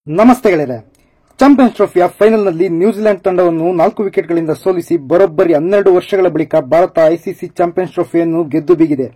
ನಮಸ್ತೆ ಗೆಳೆಯರೆ. ಚಾಂಪಿಯನ್ಸ್ ಟ್ರೋಫಿಯ ಫೈನಲ್ನಲ್ಲಿ ನ್ಯೂಜಿಲೆಂಡ್ ತಂಡವನ್ನು 4 ವಿಕೆಟ್ಗಳಿಂದ ಸೋಲಿಸಿ ಬರೋಬ್ಬರಿ 12 ವರ್ಷಗಳ ಬಳಿಕ ಭಾರತ ಐಸಿಸಿ ಚಾಂಪಿಯನ್ಸ್ ಟ್ರೋಫಿಯನ್ನು ಗೆದ್ದು ಬೀಗಿದೆ.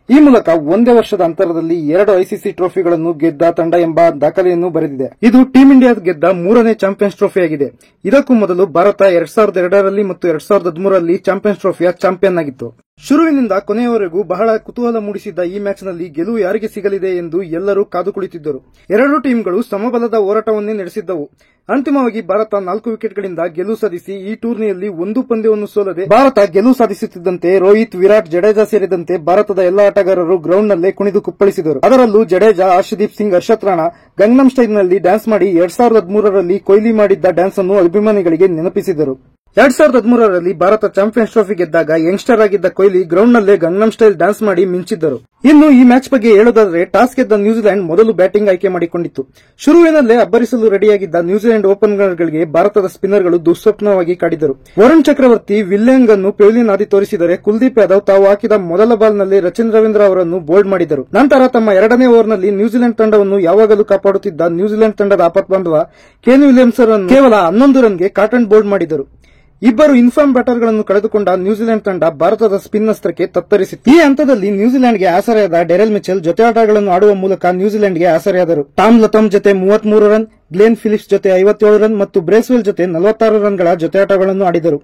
ಈ ಮೂಲಕ ಒಂದೇ ವರ್ಷದ ಅಂತರದಲ್ಲಿ 2 ಐಸಿಸಿ ಟ್ರೋಫಿಗಳನ್ನು ಗೆದ್ದ ತಂಡ ಎಂಬ ದಾಖಲೆಯನ್ನು ಬರೆದಿದೆ. ಇದು ಟೀಂ ಇಂಡಿಯಾ ಗೆದ್ದ 3ನೇ ಚಾಂಪಿಯನ್ಸ್ ಟ್ರೋಫಿಯಾಗಿದೆ. ಇದಕ್ಕೂ ಮೊದಲು ಭಾರತ 2002ರಲ್ಲಿ ಮತ್ತು 2013ರಲ್ಲಿ ಚಾಂಪಿಯನ್ಸ್ ಟ್ರೋಫಿಯ ಚಾಂಪಿಯನ್ ಆಗಿತ್ತು. ಶುರುವಿನಿಂದ ಕೊನೆಯವರೆಗೂ ಬಹಳ ಕುತೂಹಲ ಮೂಡಿಸಿದ್ದ ಈ ಮ್ಯಾಚ್ನಲ್ಲಿ ಗೆಲುವು ಯಾರಿಗೆ ಸಿಗಲಿದೆ ಎಂದು ಎಲ್ಲರೂ ಕಾದು ಕುಳಿತಿದ್ದರು. ಎರಡೂ ಟೀಮ್ಗಳು ಸಮಬಲದ ಹೋರಾಟವನ್ನೇ ನಡೆಸಿದ್ದವು. ಅಂತಿಮವಾಗಿ ಭಾರತ 4 ವಿಕೆಟ್ಗಳಿಂದ ಗೆಲುವು ಸಾಧಿಸಿ ಈ ಟೂರ್ನಿಯಲ್ಲಿ ಒಂದು ಪಂದ್ಯವನ್ನು ಸೋಲದೆ ಭಾರತ ಗೆಲುವು ಸಾಧಿಸುತ್ತಿದ್ದಂತೆ ರೋಹಿತ್, ವಿರಾಟ್, ಜಡೇಜಾ ಸೇರಿದಂತೆ ಭಾರತದ ಎಲ್ಲಾ ಆಟಗಾರರು ಗ್ರೌಂಡ್ನಲ್ಲೇ ಕುಣಿದು ಕುಪ್ಪಳಿಸಿದರು. ಅದರಲ್ಲೂ ಜಡೇಜಾ, ಹರ್ಷದೀಪ್ ಸಿಂಗ್, ಹರ್ಷತ್ ರಾಣಾ ಗಂಗನಂ ಸ್ಟೈಲ್ನಲ್ಲಿ ಡ್ಯಾನ್ಸ್ ಮಾಡಿ 2013ರಲ್ಲಿ ಕೊಹ್ಲಿ ಮಾಡಿದ್ದ ಡ್ಯಾನ್ಸ್ ಅನ್ನು ಅಭಿಮಾನಿಗಳಿಗೆ ನೆನಪಿಸಿದರು. 2013ರಲ್ಲಿ ಭಾರತ ಚಾಂಪಿಯನ್ಸ್ ಟ್ರೋಫಿ ಗೆದ್ದಾಗ ಯಂಗ್ಸ್ಟರ್ ಆಗಿದ್ದ ಕೊಹ್ಲಿ ಗ್ರೌಂಡ್ನಲ್ಲೇ ಗಂಗನಂ ಸ್ಟೈಲ್ ಡ್ಯಾನ್ಸ್ ಮಾಡಿ ಮಿಂಚಿದ್ದರು. ಇನ್ನು ಈ ಮ್ಯಾಚ್ ಬಗ್ಗೆ ಹೇಳೋದಾದ್ರೆ, ಟಾಸ್ ಗೆದ್ದ ನ್ಯೂಜಿಲೆಂಡ್ ಮೊದಲು ಬ್ಯಾಟಿಂಗ್ ಆಯ್ಕೆ ಮಾಡಿಕೊಂಡಿತ್ತು. ಶುರುವಿನಲ್ಲೇ ಅಬ್ಬರಿಸಲು ರೆಡಿಯಾಗಿದ್ದ ನ್ಯೂಜಿಲೆಂಡ್ ಓಪನರ್ಗಳಿಗೆ ಭಾರತದ ಸ್ಪಿನ್ನರ್ಗಳು ದುಸ್ವಪ್ನವಾಗಿ ಕಾಡಿದರು. ವರುಣ್ ಚಕ್ರವರ್ತಿ ವಿಲಿಯಂಗ್ ಅನ್ನು ಪೆವಿಲಿಯನ್ ಆದಿ ತೋರಿಸಿದರೆ, ಕುಲ್ದೀಪ್ ಯಾದವ್ ತಾವು ಹಾಕಿದ ಮೊದಲ ಬಾಲ್ನಲ್ಲಿ ರಚಿನ್ ರವೀಂದ್ರ ಅವರನ್ನು ಬೋಲ್ಡ್ ಮಾಡಿದರು. ನಂತರ ತಮ್ಮ 2ನೇ ಓವರ್ನಲ್ಲಿ ನ್ಯೂಜಿಲೆಂಡ್ ತಂಡವನ್ನು ಯಾವಾಗಲೂ ಕಾಪಾಡುತ್ತಿದ್ದ ನ್ಯೂಜಿಲೆಂಡ್ ತಂಡದ ಆಪತ್ಬಾಂಧವ ಕೇನ್ ವಿಲಿಯಮ್ಸನ್ ಕೇವಲ 11 ರನ್ಗೆ ಕಾಟನ್ ಬೋಲ್ಡ್ ಮಾಡಿದರು. ಇಬ್ಬರು ಇನ್ಫಾರ್ಮ್ ಬ್ಯಾಟರ್ಗಳನ್ನು ಕಳೆದುಕೊಂಡ ನ್ಯೂಜಿಲೆಂಡ್ ತಂಡ ಭಾರತದ ಸ್ಪಿನ್ ಅಸ್ತ್ರಕ್ಕೆ ತತ್ತರಿಸಿತು. ಈ ಹಂತದಲ್ಲಿ ನ್ಯೂಜಿಲೆಂಡ್ಗೆ ಆಸರೆಯಾದ ಡೆರೆಲ್ ಮಿಚೆಲ್ ಜೊತೆ ಆಟಗಳನ್ನು ಆಡುವ ಮೂಲಕ ನ್ಯೂಜಿಲೆಂಡ್ಗೆ ಆಸರೆಯಾದರು. ಟಾಮ್ ಲಥಮ್ ಜೊತೆ 33 ರನ್, ಗ್ಲೆನ್ ಫಿಲಿಪ್ಸ್ ಜೊತೆ 57 ರನ್ ಮತ್ತು ಬ್ರೇಸ್ವೆಲ್ ಜೊತೆ 46 ರನ್ಗಳ ಜೊತೆಯಾಟಗಳನ್ನು ಆಡಿದರು.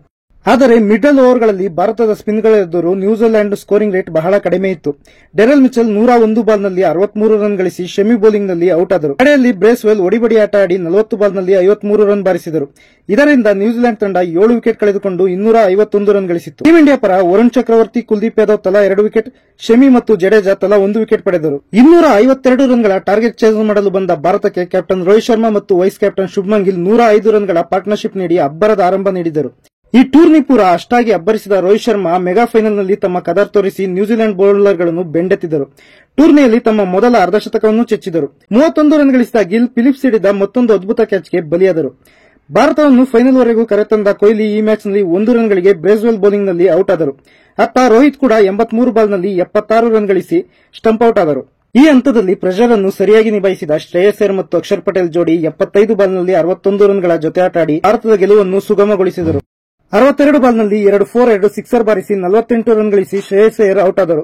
ಆದರೆ ಮಿಡಲ್ ಓವರ್ಗಳಲ್ಲಿ ಭಾರತದ ಸ್ಪಿನ್ಗಳೆದುರು ನ್ಯೂಜಿಲೆಂಡ್ ಸ್ಕೋರಿಂಗ್ ರೇಟ್ ಬಹಳ ಕಡಿಮೆ ಇತ್ತು. ಡೆರೆಲ್ ಮಿಚೆಲ್ 101 ಬಾಲ್ನಲ್ಲಿ 63 ರನ್ ಗಳಿಸಿ ಶೆಮಿ ಬೌಲಿಂಗ್ನಲ್ಲಿ ಔಟ್ ಆದರು. ಕಡೆಯಲ್ಲಿ ಬ್ರೇಸ್ವೆಲ್ ಒಡಿಬಡಿ ಆಟ ಆಡಿ 40 ಬಾಲ್ನಲ್ಲಿ 53 ರನ್ ಬಾರಿಸಿದರು. ಇದರಿಂದ ನ್ಯೂಜಿಲೆಂಡ್ ತಂಡ 7 ವಿಕೆಟ್ ಕಳೆದುಕೊಂಡು 251 ರನ್ ಗಳಿಸಿತ್ತು. ಟೀಂ ಇಂಡಿಯಾ ಪರ ವರುಣ್ ಚಕ್ರವರ್ತಿ, ಕುಲ್ದೀಪ್ ಯಾದವ್ ತಲಾ 2 ವಿಕೆಟ್, ಶಮಿ ಮತ್ತು ಜಡೇಜಾ ತಲಾ 1 ವಿಕೆಟ್ ಪಡೆದರು. 252 ರನ್ಗಳ ಟಾರ್ಗೆಟ್ ಚೇಸ್ ಮಾಡಲು ಬಂದ ಭಾರತಕ್ಕೆ ಕ್ಯಾಪ್ಟನ್ ರೋಹಿತ್ ಶರ್ಮಾ ಮತ್ತು ವೈಸ್ ಕ್ಯಾಪ್ಟನ್ ಶುಭ್ಮನ್ ಗಿಲ್ 105 ರನ್ಗಳ ಪಾರ್ಟ್ನರ್ಶಿಪ್ ನೀಡಿ ಅಬ್ಬರದ ಆರಂಭ ನೀಡಿದರು. ಈ ಟೂರ್ನಿ ಪೂರ ಅಷ್ಟಾಗಿ ಅಬ್ಬರಿಸಿದ ರೋಹಿತ್ ಶರ್ಮಾ ಮೆಗಾ ಫೈನಲ್ನಲ್ಲಿ ತಮ್ಮ ಕದರ್ ತೋರಿಸಿ ನ್ಯೂಜಿಲೆಂಡ್ ಬೌಲರ್ಗಳನ್ನು ಬೆಂಡೆತ್ತಿದರು. ಟೂರ್ನಿಯಲ್ಲಿ ತಮ್ಮ ಮೊದಲ ಅರ್ಧಶತಕವನ್ನು ಚೆಚ್ಚಿದರು. 31 ರನ್ ಗಳಿಸಿದ ಗಿಲ್ ಫಿಲಿಪ್ಸ್ ಹಿಡಿದ ಮತ್ತೊಂದು ಅದ್ಭುತ ಕ್ಯಾಚ್ಗೆ ಬಲಿಯಾದರು. ಭಾರತವನ್ನು ಫೈನಲ್ ವರೆಗೂ ಕರೆತಂದ ಕೊಹ್ಲಿ ಈ ಮ್ಯಾಚ್ನಲ್ಲಿ 1 ರನ್ಗಳಿಗೆ ಬ್ರೇಸ್ವೆಲ್ ಬೌಲಿಂಗ್ನಲ್ಲಿ ಔಟ್ ಆದರು. ಅತ್ತ ರೋಹಿತ್ ಕೂಡ 83 ಬಾಲ್ನಲ್ಲಿ 76 ರನ್ ಗಳಿಸಿ ಸ್ಟಂಪ್ ಔಟ್ ಆದರು. ಈ ಹಂತದಲ್ಲಿ ಪ್ರೆಷರ್ ಅನ್ನು ಸರಿಯಾಗಿ ನಿಭಾಯಿಸಿದ ಶ್ರೇಯಸ್ ಅಯ್ಯರ್ ಮತ್ತು ಅಕ್ಷರ್ ಪಟೇಲ್ ಜೋಡಿ 75 ಬಾಲ್ನಲ್ಲಿ 61 ರನ್ಗಳ ಜೊತೆ ಆಟ ಆಡಿ ಭಾರತದ ಗೆಲುವನ್ನು ಸುಗಮಗೊಳಿಸಿದರು. 62 ಬಾಲ್ನಲ್ಲಿ 2 4 2 ಸಿಕ್ಸರ್ ಬಾರಿಸಿ 48 ರನ್ ಗಳಿಸಿ ಶ್ರೇಯಸ್ ಅಯ್ಯರ್ ಔಟ್ ಆದರು.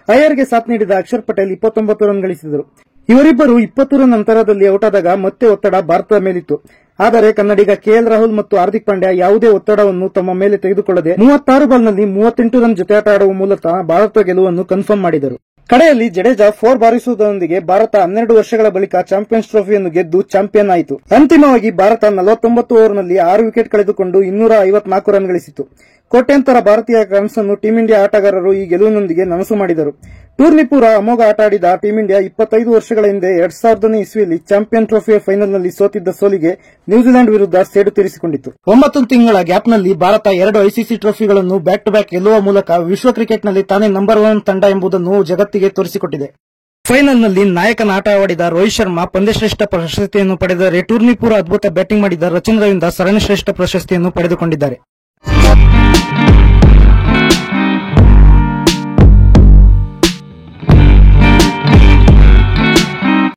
ಅಯ್ಯರ್ಗೆ ಸಾಥ್ ನೀಡಿದ ಅಕ್ಷರ್ ಪಟೇಲ್ 29 ರನ್ ಗಳಿಸಿದರು. ಇವರಿಬ್ಬರು 20 ರನ್ ಅಂತರದಲ್ಲಿ ಔಟ್ ಆದಾಗ ಮತ್ತೆ ಒತ್ತಡ ಭಾರತದ ಮೇಲಿತ್ತು. ಆದರೆ ಕನ್ನಡಿಗ ಕೆಎಲ್ ರಾಹುಲ್ ಮತ್ತು ಹಾರ್ದಿಕ್ ಪಾಂಡ್ಯ ಯಾವುದೇ ಒತ್ತಡವನ್ನು ತಮ್ಮ ಮೇಲೆ ತೆಗೆದುಕೊಳ್ಳದೆ 36 ಬಾಲ್ನಲ್ಲಿ 38 ರನ್ ಜೊತೆ ಆಟ ಆಡುವ ಮೂಲಕ ಭಾರತ ಗೆಲುವನ್ನು ಕನ್ಫರ್ಮ್ ಮಾಡಿದರು. ಕಡೆಯಲ್ಲಿ ಜಡೇಜಾ 4 ಬಾರಿಸುವುದರೊಂದಿಗೆ ಭಾರತ 12 ವರ್ಷಗಳ ಬಳಿಕ ಚಾಂಪಿಯನ್ಸ್ ಟ್ರೋಫಿಯನ್ನು ಗೆದ್ದು ಚಾಂಪಿಯನ್ ಆಯಿತು. ಅಂತಿಮವಾಗಿ ಭಾರತ 49 ಓವರ್ನಲ್ಲಿ 6 ವಿಕೆಟ್ ಕಳೆದುಕೊಂಡು 254 ರನ್ ಗಳಿಸಿತು. ಕೋಟ್ಯಾಂತರ ಭಾರತೀಯ ಕನಸನ್ನು ಟೀಂ ಇಂಡಿಯಾ ಆಟಗಾರರು ಈ ಗೆಲುವಿನೊಂದಿಗೆ ನನಸು ಮಾಡಿದರು. ಟೂರ್ನಿ ಪೂರ ಅಮೋಘ ಆಟ ಆಡಿದ ಟೀಂ ಇಂಡಿಯಾ 25 ವರ್ಷಗಳ ಹಿಂದೆ 2000ನೇ ಇಸ್ವಿಯಲ್ಲಿ ಚಾಂಪಿಯನ್ ಟ್ರೋಫಿಯ ಫೈನಲ್ನಲ್ಲಿ ಸೋತಿದ್ದ ಸೋಲಿಗೆ ನ್ಯೂಜಿಲೆಂಡ್ ವಿರುದ್ಧ ಸೇಡು ತೀರಿಸಿಕೊಂಡಿತು. 9 ತಿಂಗಳ ಗ್ಯಾಪ್ನಲ್ಲಿ ಭಾರತ 2 ಐಸಿಸಿ ಟ್ರೋಫಿಗಳನ್ನು ಬ್ಯಾಕ್ ಟು ಬ್ಯಾಕ್ ಗೆಲ್ಲುವ ಮೂಲಕ ವಿಶ್ವ ಕ್ರಿಕೆಟ್ನಲ್ಲಿ ತಾನೇ ನಂಬರ್ 1 ತಂಡ ಎಂಬುದನ್ನು ಜಗತ್ತಿಗೆ ತೋರಿಸಿಕೊಟ್ಟಿದೆ. ಫೈನಲ್ನಲ್ಲಿ ನಾಯಕನ ಆಟ ಆಡಿದ ರೋಹಿತ್ ಶರ್ಮಾ ಪಂದ್ಯಶ್ರೇಷ್ಠ ಪ್ರಶಸ್ತಿಯನ್ನು ಪಡೆದರೆ, ಟೂರ್ನಿ ಪೂರ ಅದ್ಭುತ ಬ್ಯಾಟಿಂಗ್ ಮಾಡಿದ ರಚಿನ್ ರವೀಂದ್ರ ಸರಣಿ ಶ್ರೇಷ್ಠ ಪ್ರಶಸ್ತಿಯನ್ನು ಪಡೆದುಕೊಂಡಿದ್ದಾರೆ.